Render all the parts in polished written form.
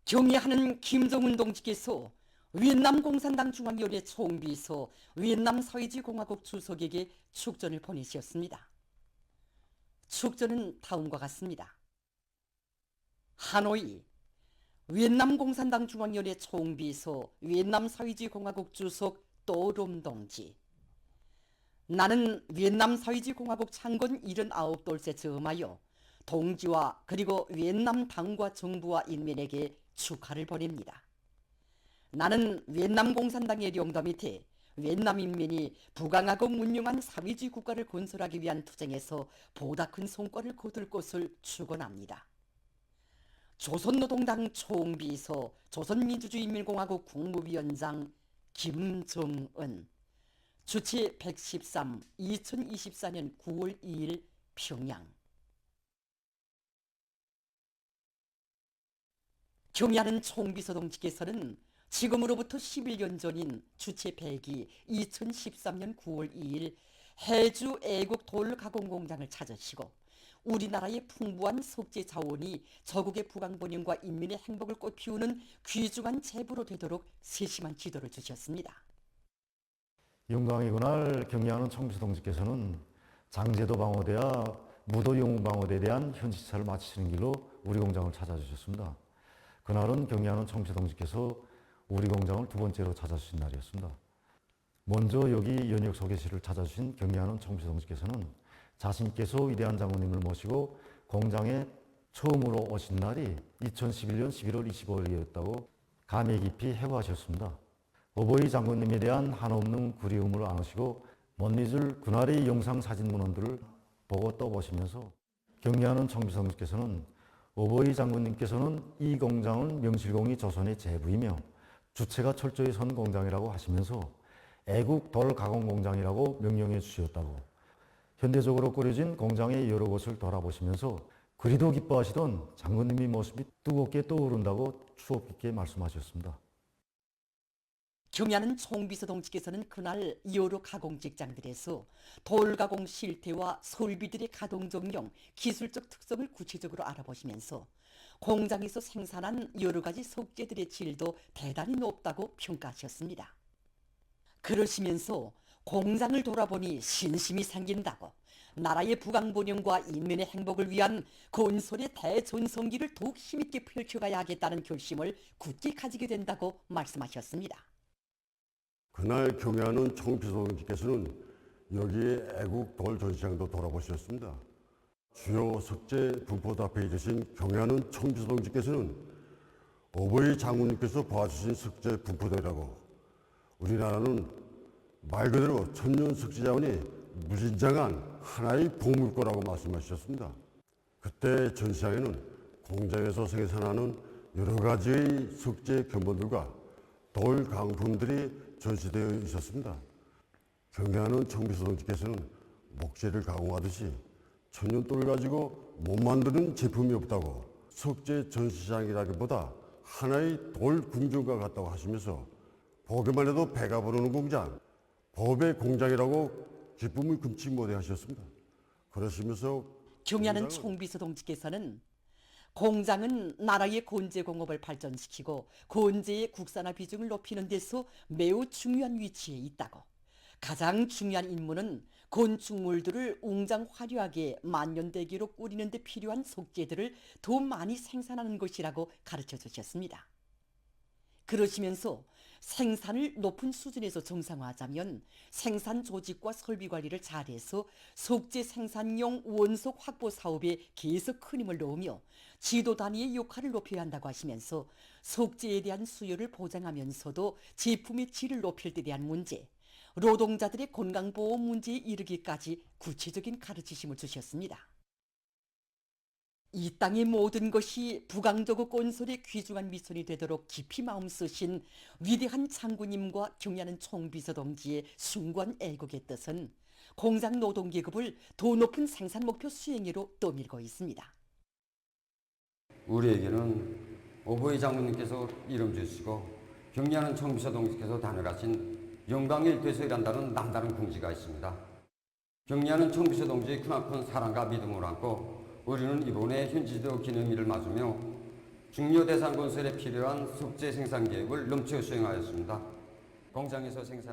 경의하는 김정은 동지께서 위엔남 공산당 중앙위원회 총비서 위엔남 서해지공화국 주석에게 축전을 보내셨습니다. 축전은 다음과 같습니다. 하노이, 위엔남 공산당 중앙위원회 총비서 위엔남 서해지공화국 주석 또롬 동지. 나는 위엔남 서해지공화국 창건 79돌째 즈음하여 동지와 그리고 위엔남 당과 정부와 인민에게 축하를 보냅니다. 나는 위엔남 공산당의領導 밑에 위엔남 인민이 부강하고 문명한 사회주의 국가를 건설하기 위한 투쟁에서 보다 큰 성과를 거둘 것을 축원합니다. 조선노동당 총비서 조선민주주의인민공화국 국무위원장 김정은. 주치 113 2024년 9월 2일 평양. 경의하는 총비서 동지께서는 지금으로부터 11년 전인 주체 100이 2013년 9월 2일 해주 애국 돌가공공장을 찾으시고 우리나라의 풍부한 석재 자원이 저국의 부강번영과 인민의 행복을 꽃피우는 귀중한 제보로 되도록 세심한 지도를 주셨습니다. 영광의 그날 경의하는 총비서 동지께서는 장제도 방어대와 무도 영웅방어대에 대한 현지차를 마치시는 길로 우리 공장을 찾아주셨습니다. 그날은 경의하는 총비서 동지께서 우리 공장을 두 번째로 찾아주신 날이었습니다. 먼저 여기 연역 소개실을 찾아주신 경의하는 총비서 동지께서는 자신께서 위대한 장군님을 모시고 공장에 처음으로 오신 날이 2011년 11월 25일이었다고 감회 깊이 회고하셨습니다. 어버이 장군님에 대한 한없는 그리움을 안으시고 못 잊을 그날의 영상사진 문헌들을 보고 또 보시면서 경의하는 총비서 동지께서는 어버이 장군님께서는 이 공장은 명실공히 조선의 제부이며 주체가 철저히 선 공장이라고 하시면서 애국 돌가공공장이라고 명명해 주셨다고 현대적으로 꾸려진 공장의 여러 곳을 돌아보시면서 그리도 기뻐하시던 장군님의 모습이 뜨겁게 떠오른다고 추억 깊게 말씀하셨습니다. 경의하는 총비서 동지께서는 그날 여러 가공 직장들에서 돌가공 실태와 설비들의 가동 정령, 기술적 특성을 구체적으로 알아보시면서 공장에서 생산한 여러 가지 석재들의 질도 대단히 높다고 평가하셨습니다. 그러시면서 공장을 돌아보니 신심이 생긴다고 나라의 부강번영과 인민의 행복을 위한 건설의 대전성기를 더욱 힘있게 펼쳐가야 하겠다는 결심을 굳게 가지게 된다고 말씀하셨습니다. 그날 경의하는 총비서 동지께서는 여기에 애국 돌 전시장도 돌아보셨습니다. 주요 석재 분포도 앞에 계신 경의하는 총비서 동지께서는 어버이 장군님께서 봐주신 석재 분포대라고 우리나라는 말 그대로 천년 석재 자원이 무진장한 하나의 보물고라고 말씀하셨습니다. 그때 전시장에는 공장에서 생산하는 여러 가지의 석재 견본들과 돌 강품들이 전시되어 있었습니다. 경의하는 총비서 동지께서는 목재를 가공하듯이 천연돌을 가지고 못 만드는 제품이 없다고 석재 전시장이라기보다 하나의 돌 궁전과 같다고 하시면서 보기만 해도 배가 부르는 공장, 법의 공장이라고 기쁨을 금치 못해 하셨습니다. 그러시면서 경의하는 총비서 동지께서는 공장은 나라의 건재공업을 발전시키고 건재의 국산화 비중을 높이는 데서 매우 중요한 위치에 있다고, 가장 중요한 임무는 건축물들을 웅장 화려하게 만년대기로 꾸리는 데 필요한 석재들을 더 많이 생산하는 것이라고 가르쳐 주셨습니다. 그러시면서 생산을 높은 수준에서 정상화하자면 생산 조직과 설비 관리를 잘해서 석재 생산용 원석 확보 사업에 계속 큰 힘을 넣으며 지도 단위의 역할을 높여야 한다고 하시면서 석재에 대한 수요를 보장하면서도 제품의 질을 높일 때 대한 문제, 노동자들의 건강보호 문제에 이르기까지 구체적인 가르치심을 주셨습니다. 이 땅의 모든 것이 부강저고 건설의 귀중한 미션이 되도록 깊이 마음 쓰신 위대한 장군님과 경의하는 총비서 동지의 숭고한 애국의 뜻은 공장 노동계급을 더 높은 생산 목표 수행으로 떠밀고 있습니다. 우리에게는 어버이 장군님께서 이름 주시고 경의하는 총비서 동지께서 다녀가신 영광의 일터에서 일한다는 남다른 긍지가 있습니다. 경의하는 총비서 동지의 크나큰 사랑과 믿음을 안고 우리는 이번에 현지지도 기념일을 맞으며 중요 대상 건설에 필요한 속재 생산 계획을 넘쳐 수행하였습니다.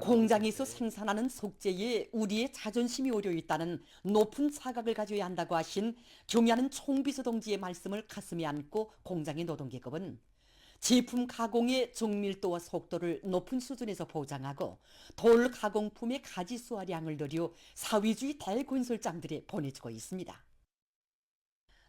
공장에서 생산하는 속재에 우리의 자존심이 오려 있다는 높은 자각을 가져야 한다고 하신 경야는 총비서 동지의 말씀을 가슴에 안고 공장의 노동계급은 제품 가공의 정밀도와 속도를 높은 수준에서 보장하고 돌 가공품의 가지수화량을 늘려 사회주의 대건설장들에 보내주고 있습니다.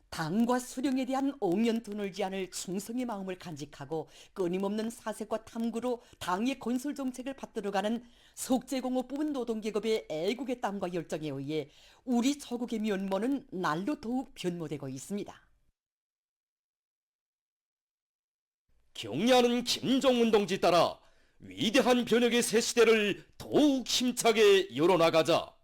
당과 수령에 대한 옹연둔을지 않을 충성의 마음을 간직하고 끊임없는 사색과 탐구로 당의 건설 정책을 받들어가는 속재공업 부분 노동계급의 애국의 땀과 열정에 의해 우리 조국의 면모는 날로 더욱 변모되고 있습니다. 경야는 김정은 동지 따라 위대한 변혁의 새 시대를 더욱 힘차게 열어나가자.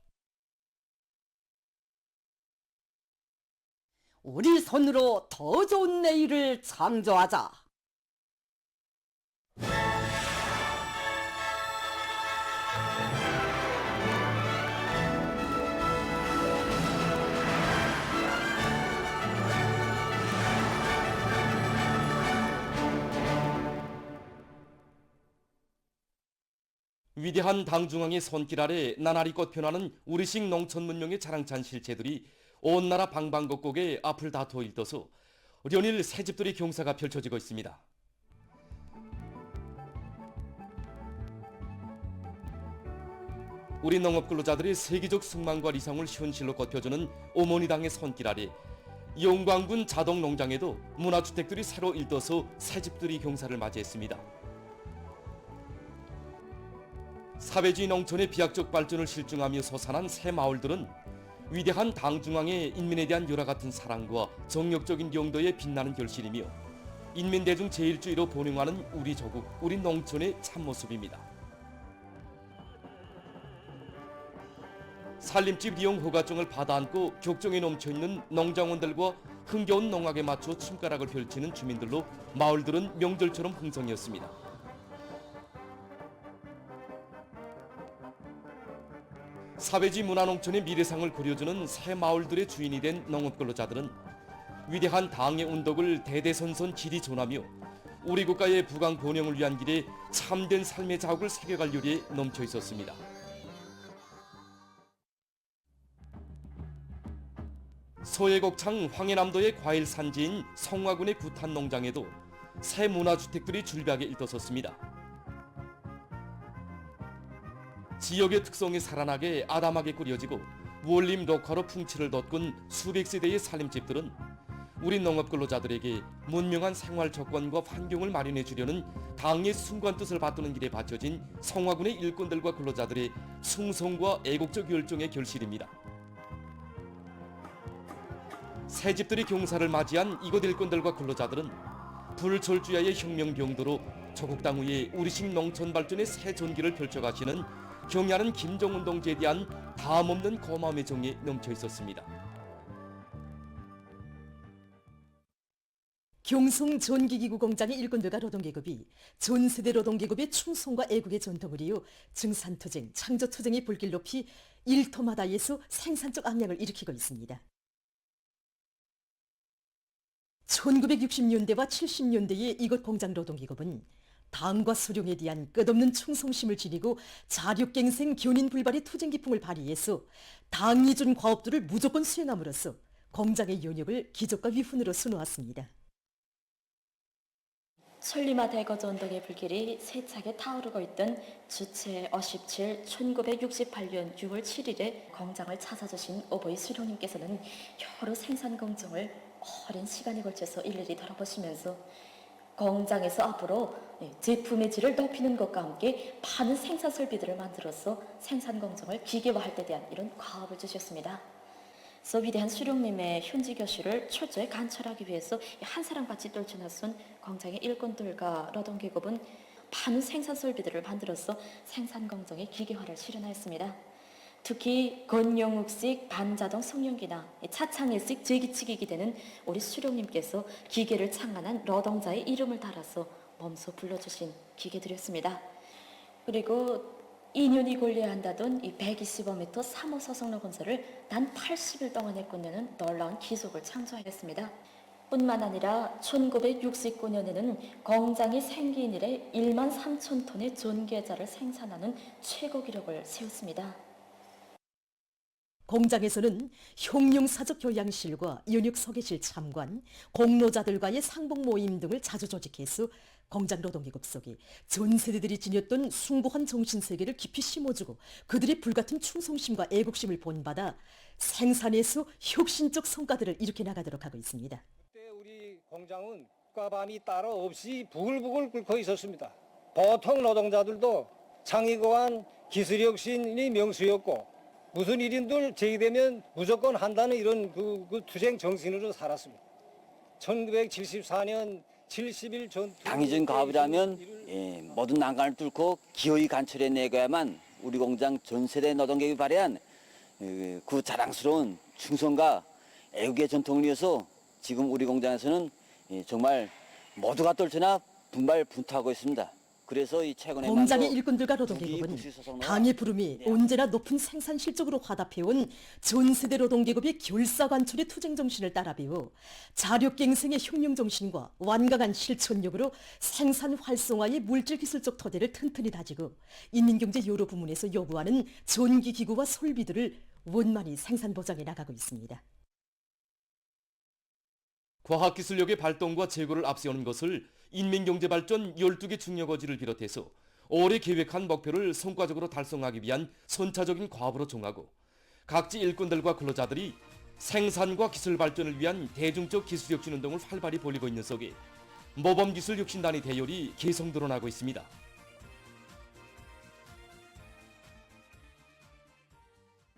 우리 손으로 더 좋은 내일을 창조하자. 위대한 당중앙의 손길 아래 나날이 꽃펴나는 우리식 농촌 문명의 자랑찬 실체들이 온 나라 방방곡곡에 앞을 다투어 일떠서 연일 새집들의 경사가 펼쳐지고 있습니다. 우리 농업근로자들의 세계적 승망과理想을 현실로 꽃펴주는 어머니당의 손길 아래 영광군 자동농장에도 문화주택들이 새로 일떠서 새집들이 경사를 맞이했습니다. 사회주의 농촌의 비약적 발전을 실증하며 솟아난 새 마을들은 위대한 당중앙의 인민에 대한 열화 같은 사랑과 정력적인 용도에 빛나는 결실이며 인민대중 제일주의로 번영하는 우리 조국, 우리 농촌의 참모습입니다. 살림집 이용 허가증을 받아안고 격정에 넘쳐있는 농장원들과 흥겨운 농악에 맞춰 춤가락을 펼치는 주민들로 마을들은 명절처럼 흥성이었습니다. 사회주의 문화농촌의 미래상을 그려주는 새 마을들의 주인이 된 농업근로자들은 위대한 당의 운덕을 대대손손 길이 전하며 우리 국가의 부강 번영을 위한 길에 참된 삶의 자욱을 새겨갈 요리에 넘쳐 있었습니다. 서해곡창 황해남도의 과일 산지인 성화군의 구탄 농장에도 새 문화주택들이 줄비하게 일떠섰습니다. 지역의 특성이 살아나게 아담하게 꾸려지고 원림 녹화로 풍치를 돋군 수백 세대의 살림집들은 우리 농업근로자들에게 문명한 생활 조건과 환경을 마련해 주려는 당의 순간 뜻을 받드는 길에 바쳐진 성화군의 일꾼들과 근로자들의 충성과 애국적 열정의 결실입니다. 새집들이 경사를 맞이한 이곳 일꾼들과 근로자들은 불철주야의 혁명병도로 조국 당후의 우리식 농촌 발전의 새 전기를 펼쳐가시는 경야는 김정은 동지에 대한 다함없는 고마움의 정이 넘쳐 있었습니다. 경성 전기기구 공장의 일꾼들과 노동계급이 전세대 노동계급의 충성과 애국의 전통을 이어 증산투쟁, 창조투쟁의 불길 높이 일터마다에서 생산적 악량을 일으키고 있습니다. 1960년대와 70년대의 이곳 공장 노동계급은 당과 수령에 대한 끝없는 충성심을 지니고 자력갱생 견인불발의 투쟁기풍을 발휘해서 당이 준 과업들을 무조건 수행함으로써 공장의 연역을 기적과 위훈으로 수놓았습니다. 천리마 대거조 운동의 불길이 세차게 타오르고 있던 주체 57 1968년 6월 7일에 공장을 찾아주신 오보이 수령님께서는 여러 생산 공정을 오랜 시간에 걸쳐서 일일이 돌아보시면서 공장에서 앞으로 제품의 질을 높이는 것과 함께 많은 생산 설비들을 만들어서 생산 공정을 기계화할 때 대한 이런 과업을 주셨습니다. 그래서 위대한 수령님의 현지 교실을 철저히 관철하기 위해서 한 사람같이 떨쳐나선 공장의 일꾼들과 노동계급은 많은 생산 설비들을 만들어서 생산 공정의 기계화를 실현하였습니다. 특히 건영욱식 반자동 성형기나 차창의식 제기치기기 되는 우리 수령님께서 기계를 창안한 노동자의 이름을 달아서 몸소 불러주신 기계들이었습니다. 그리고 2년이 걸려야 한다던 이 125m 3호 소속로 건설을 단 80일 동안에 끝내는 놀라운 기속을 창조하였습니다. 뿐만 아니라 1969년에는 공장이 생긴 이래 1만 3천 톤의 전계자를 생산하는 최고 기록을 세웠습니다. 공장에서는 흉흉사적 교양실과 연육 소개실 참관, 공로자들과의 상봉 모임 등을 자주 조직해서 공장 노동계급 속에 전 세대들이 지녔던 숭고한 정신세계를 깊이 심어주고 그들의 불같은 충성심과 애국심을 본받아 생산에서 혁신적 성과들을 일으켜 나가도록 하고 있습니다. 그때 우리 공장은 과밤이 따로 없이 부글부글 끓고 있었습니다. 보통 노동자들도 창의고한 기술혁신이 명수였고 무슨 일인들 제기되면 무조건 한다는 이런 그 투쟁 정신으로 살았습니다. 1974년 70일 전 당위적인 과업이라면 모든 난관을 뚫고 기어이 관철해 내가야만 우리 공장 전 세대 노동계급이 발휘한 그 자랑스러운 충성과 애국의 전통을 이어서 지금 우리 공장에서는 정말 모두가 떨쳐나 분발분투하고 있습니다. 그래서 이 최근에 공장의 일꾼들과 노동계급은 당의 부름이 언제나 높은 생산 실적으로 화답해온 전세대 노동계급의 결사관철의 투쟁정신을 따라 배워 자력갱생의 혁명정신과 완강한 실천력으로 생산 활성화의 물질기술적 토대를 튼튼히 다지고 인민경제 여러 부문에서 요구하는 전기기구와 설비들을 원만히 생산 보장해 나가고 있습니다. 과학기술력의 발동과 제고를 앞세우는 것을 인민경제발전 12개 중요거지를 비롯해서 올해 계획한 목표를 성과적으로 달성하기 위한 선차적인 과업으로 정하고 각지 일꾼들과 근로자들이 생산과 기술 발전을 위한 대중적 기술혁신운동을 활발히 벌이고 있는 속에 모범기술혁신단의 대열이 계속 드러나고 있습니다.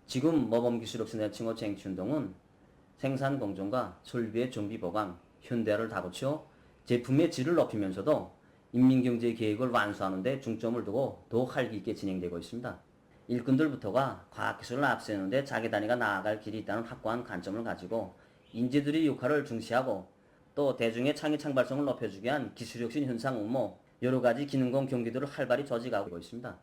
지금 모범기술혁신의 칭호 쟁취운동은 생산 공정과 설비의 정비 보강, 현대화를 다고쳐 제품의 질을 높이면서도 인민경제 계획을 완수하는 데 중점을 두고 더욱 활기 있게 진행되고 있습니다. 일꾼들부터가 과학기술을 앞세우는 데 자기 단위가 나아갈 길이 있다는 확고한 관점을 가지고 인재들의 역할을 중시하고 또 대중의 창의 창발성을 높여주기 위한 기술혁신 현상 응모, 여러 가지 기능공 경기들을 활발히 조직하고 있습니다.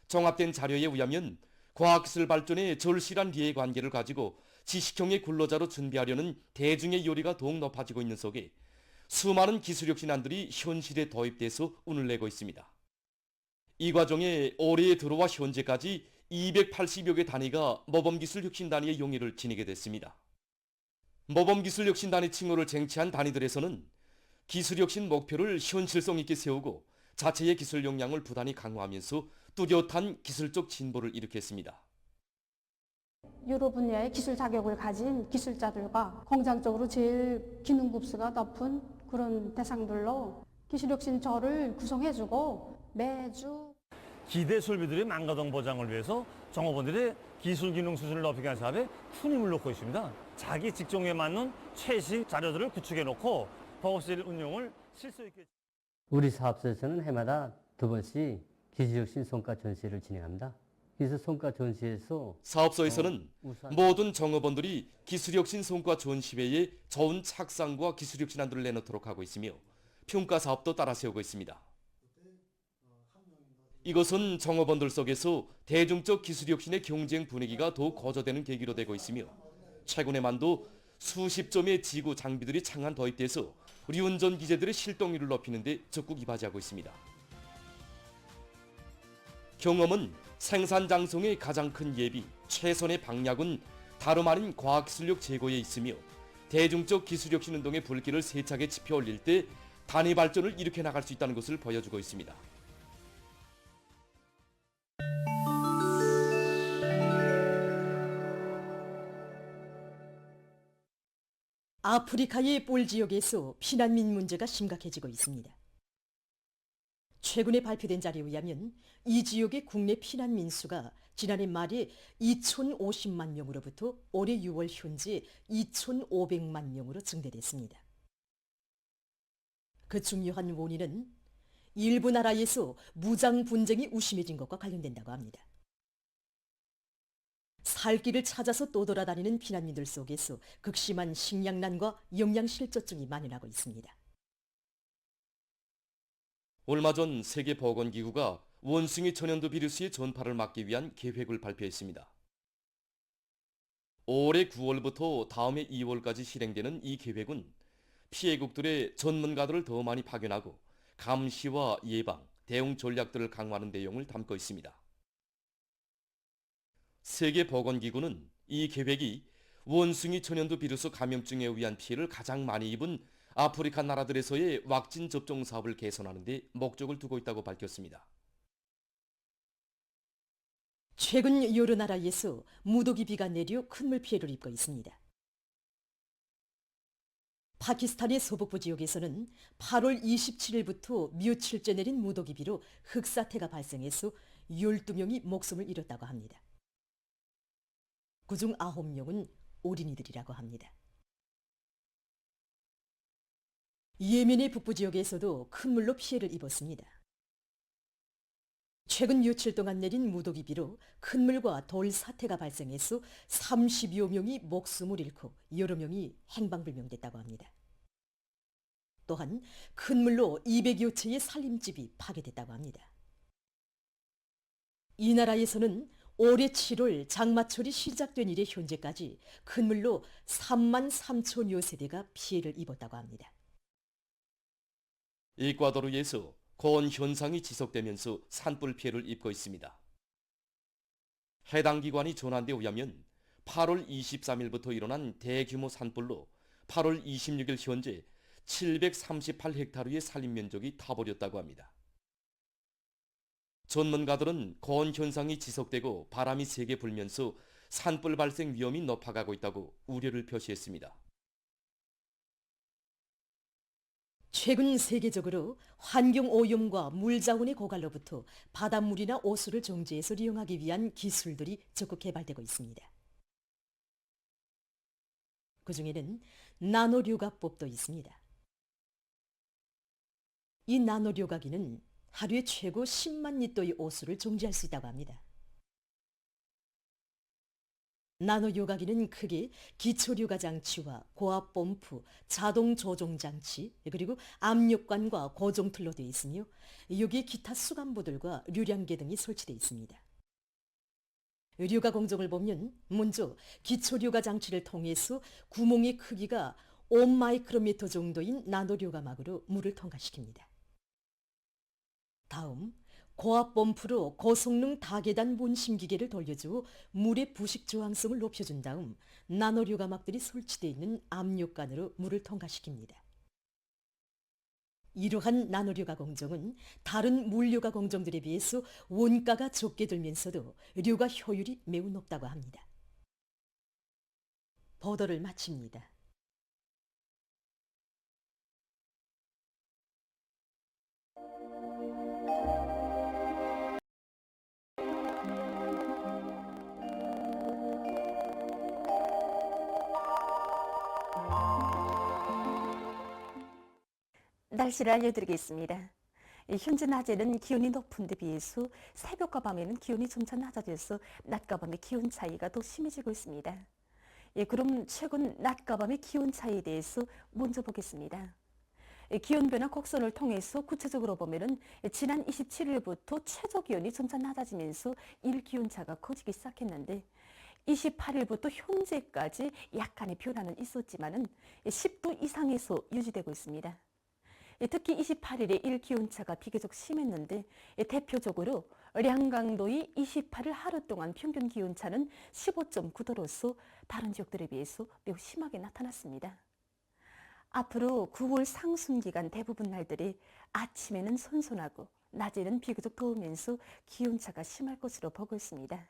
종합된 자료에 의하면 과학기술 발전에 절실한 이해관계를 가지고 지식형의 근로자로 준비하려는 대중의 요리가 더욱 높아지고 있는 속에 수많은 기술혁신안들이 현실에 도입돼서 운을 내고 있습니다. 이 과정에 올해에 들어와 현재까지 280여 개 단위가 모범기술혁신단위의 용의를 지니게 됐습니다. 모범기술혁신단위 칭호를 쟁취한 단위들에서는 기술혁신 목표를 현실성 있게 세우고 자체의 기술 역량을 부단히 강화하면서 뚜렷한 기술적 진보를 일으켰습니다. 여러 분야의 기술 자격을 가진 기술자들과 공장적으로 제일 기능급수가 높은 그런 대상들로 기술혁신처를 구성해주고 매주 기대 설비들의 망가동 보장을 위해서 종업원들의 기술 기능 수준을 높이기 위한 사업에 큰 힘을 놓고 있습니다. 자기 직종에 맞는 최신 자료들을 구축해 놓고 보급실 운영을 실수 있게. 우리 사업소에서는 해마다 2번씩 기술혁신 성과 전시회를 진행합니다. 그래서 성과 전시회에서 사업소에서는 모든 종업원들이 기술혁신 성과 전시회에 좋은 착상과 기술혁신안들을 내놓도록 하고 있으며 평가 사업도 따라 세우고 있습니다. 이것은 종업원들 속에서 대중적 기술혁신의 경쟁 분위기가 더욱 고조되는 계기로 되고 있으며 최근에만도 수십 점의 지구 장비들이 창안 도입돼서 우리 운전 기재들의 실동률을 높이는 데 적극 이바지하고 있습니다. 경험은 생산 장성의 가장 큰 예비, 최선의 방약은 다름 아닌 과학기술력 제고에 있으며 대중적 기술혁신 운동의 불길을 세차게 지펴 올릴 때 단위 발전을 일으켜 나갈 수 있다는 것을 보여주고 있습니다. 아프리카의 볼 지역에서 피난민 문제가 심각해지고 있습니다. 최근에 발표된 자료에 의하면 이 지역의 국내 피난민 수가 지난해 말에 2,050만 명으로부터 올해 6월 현재 2,500만 명으로 증대됐습니다. 그 중요한 원인은 일부 나라에서 무장 분쟁이 우심해진 것과 관련된다고 합니다. 살 길을 찾아서 떠돌아다니는 피난민들 속에서 극심한 식량난과 영양실조증이 만연하고 있습니다. 얼마 전 세계보건기구가 원숭이 전염도 비루스의 전파를 막기 위한 계획을 발표했습니다. 올해 9월부터 다음해 2월까지 실행되는 이 계획은 피해국들의 전문가들을 더 많이 파견하고 감시와 예방, 대응 전략들을 강화하는 내용을 담고 있습니다. 세계보건기구는 이 계획이 원숭이 천연두 비루스 감염증에 의한 피해를 가장 많이 입은 아프리카 나라들에서의 왁신 접종 사업을 개선하는 데 목적을 두고 있다고 밝혔습니다. 최근 여러 나라에서 무더기 비가 내려 큰 물 피해를 입고 있습니다. 파키스탄의 서북부 지역에서는 8월 27일부터 며칠째 내린 무더기 비로 흑사태가 발생해서 12명이 목숨을 잃었다고 합니다. 그중 9명은 어린이들이라고 합니다. 예멘의 북부 지역에서도 큰 물로 피해를 입었습니다. 최근 며칠 동안 내린 무더기 비로 큰 물과 돌 사태가 발생해서 30여 명이 목숨을 잃고 여러 명이 행방불명됐다고 합니다. 또한 큰 물로 200여 채의 살림집이 파괴됐다고 합니다. 이 나라에서는 올해 7월 장마철이 시작된 이래 현재까지 큰 물로 3만 3천여 세대가 피해를 입었다고 합니다. 에콰도르에서 고온 현상이 지속되면서 산불 피해를 입고 있습니다. 해당 기관이 전한 데 의하면 8월 23일부터 일어난 대규모 산불로 8월 26일 현재 738헥타르의 산림 면적이 타버렸다고 합니다. 전문가들은 고온 현상이 지속되고 바람이 세게 불면서 산불 발생 위험이 높아가고 있다고 우려를 표시했습니다. 최근 세계적으로 환경오염과 물자원의 고갈로부터 바닷물이나 오수를 정제해서 이용하기 위한 기술들이 적극 개발되고 있습니다. 그 중에는 나노료가법도 있습니다. 이 나노료가기는 하루에 최고 10만 리터의 오수를 정제할 수 있다고 합니다. 나노요가기는 크게 기초류가 장치와 고압 펌프, 자동 조종 장치, 그리고 압력관과 고정틀로 되어 있으며 여기에 기타 수간부들과 류량계 등이 설치되어 있습니다. 류가 공정을 보면 먼저 기초류가 장치를 통해서 구멍의 크기가 5마이크로미터 정도인 나노류가막으로 물을 통과시킵니다. 다음 고압 펌프로 고성능 다계단 분심기계를 돌려주어 물의 부식 저항성을 높여준 다음 나노류가막들이 설치되어 있는 압력관으로 물을 통과시킵니다. 이러한 나노류가 공정은 다른 물류가 공정들에 비해서 원가가 적게 들면서도 류가 효율이 매우 높다고 합니다. 보도를 마칩니다. 날씨를 알려드리겠습니다. 현재 낮에는 기온이 높은 데 비해서 새벽과 밤에는 기온이 점차 낮아져서 낮과 밤의 기온 차이가 더 심해지고 있습니다. 그럼 최근 낮과 밤의 기온 차이에 대해서 먼저 보겠습니다. 기온 변화 곡선을 통해서 구체적으로 보면은 지난 27일부터 최저 기온이 점차 낮아지면서 일기온차가 커지기 시작했는데 28일부터 현재까지 약간의 변화는 있었지만은 10도 이상에서 유지되고 있습니다. 특히 28일에 일기온차가 비교적 심했는데 대표적으로 량강도의 28일 하루 동안 평균 기온차는 15.9도로서 다른 지역들에 비해서 매우 심하게 나타났습니다. 앞으로 9월 상순기간 대부분 날들이 아침에는 선선하고 낮에는 비교적 더우면서 기온차가 심할 것으로 보고 있습니다.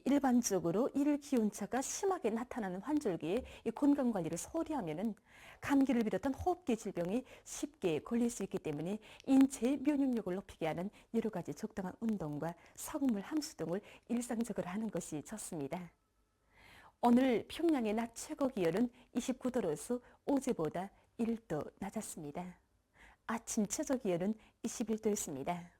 일반적으로 일 기온차가 심하게 나타나는 환절기에 건강관리를 소홀히 하면은 감기를 비롯한 호흡기 질병이 쉽게 걸릴 수 있기 때문에 인체의 면역력을 높이게 하는 여러 가지 적당한 운동과 성물 함수 등을 일상적으로 하는 것이 좋습니다. 오늘 평양의 낮 최고 기온은 29도로서 어제보다 1도 낮았습니다. 아침 최저 기온은 21도였습니다.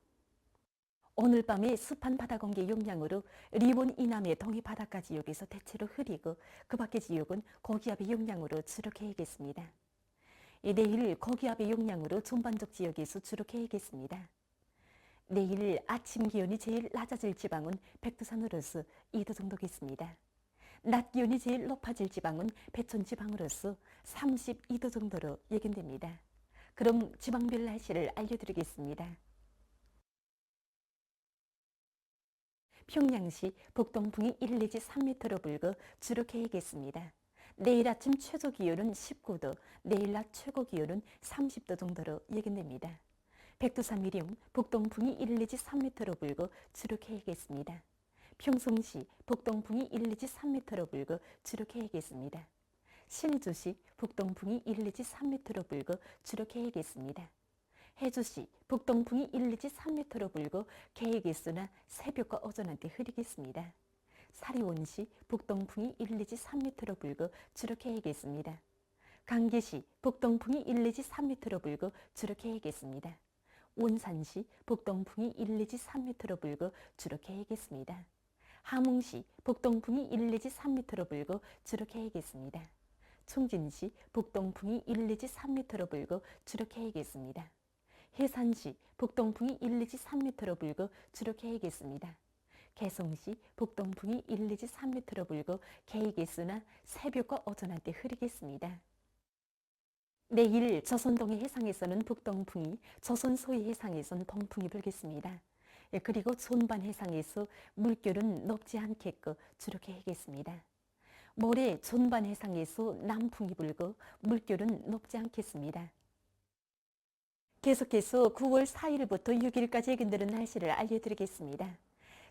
오늘 밤에 습한 바다 공기 영향으로 리본 이남의 동해 바닷가 지역에서 대체로 흐리고 그 밖의 지역은 고기압의 영향으로 주로 개이겠습니다. 내일 고기압의 영향으로 전반적 지역에서 주로 개이겠습니다. 내일 아침 기온이 제일 낮아질 지방은 백두산으로서 2도 정도겠습니다. 낮 기온이 제일 높아질 지방은 배천 지방으로서 32도 정도로 예견됩니다. 그럼 지방별 날씨를 알려드리겠습니다. 평양시 북동풍이 1 내지 3m로 불고 주로 개겠습니다. 내일 아침 최저 기온은 19도, 내일 낮 최고 기온은 30도 정도로 예견됩니다. 백두산 위령 북동풍이 1 내지 3m로 불고 주로 개겠습니다. 평송시 북동풍이 1 내지 3m로 불고 주로 개겠습니다. 신의주시 북동풍이 1 내지 3m로 불고 주로 개겠습니다. 해주시 북동풍이 1 내지 3m로 불고 개겠으나 새벽과 오전 한때 흐리겠습니다. 사리원시 북동풍이 1 내지 3m로 불고 주로 개겠습니다. 강계시 북동풍이 1 내지 3m로 불고 주로 개겠습니다. 온산시 북동풍이 1 내지 3m로 불고 주로 개겠습니다. 함흥시 북동풍이 1 내지 3m로 불고 주로 개겠습니다. 충진시 북동풍이 1 내지 3m로 불고 주로 개겠습니다. 해산시 북동풍이 1 내지 3m로 불고 주로 개겠습니다. 개성시 북동풍이 1 내지 3m로 불고 개겠으나 새벽과 오전 한때 흐리겠습니다. 내일 조선동해 해상에서는 북동풍이, 조선 소해 해상에서는 동풍이 불겠습니다. 그리고 존반 해상에서 물결은 높지 않겠고 주로 개겠습니다. 모레 존반 해상에서 남풍이 불고 물결은 높지 않겠습니다. 계속해서 9월 4일부터 6일까지 예견되는 날씨를 알려드리겠습니다.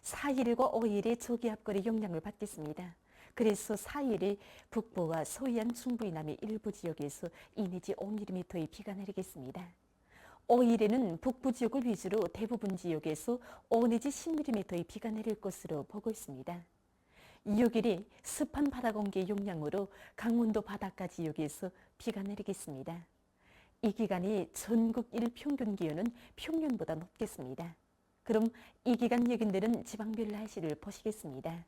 4일과 5일에 저기압골의 영향을 받겠습니다. 그래서 4일에 북부와 서해안 중부 이남의 일부 지역에서 2 내지 5mm의 비가 내리겠습니다. 5일에는 북부 지역을 위주로 대부분 지역에서 5 내지 10mm의 비가 내릴 것으로 보고 있습니다. 6일에 습한 바다 공기의 영향으로 강원도 바닷가 지역에서 비가 내리겠습니다. 이 기간에 전국 일평균 기온은 평년보다 높겠습니다. 그럼 이 기간 예견되는 지방별 날씨를 보시겠습니다.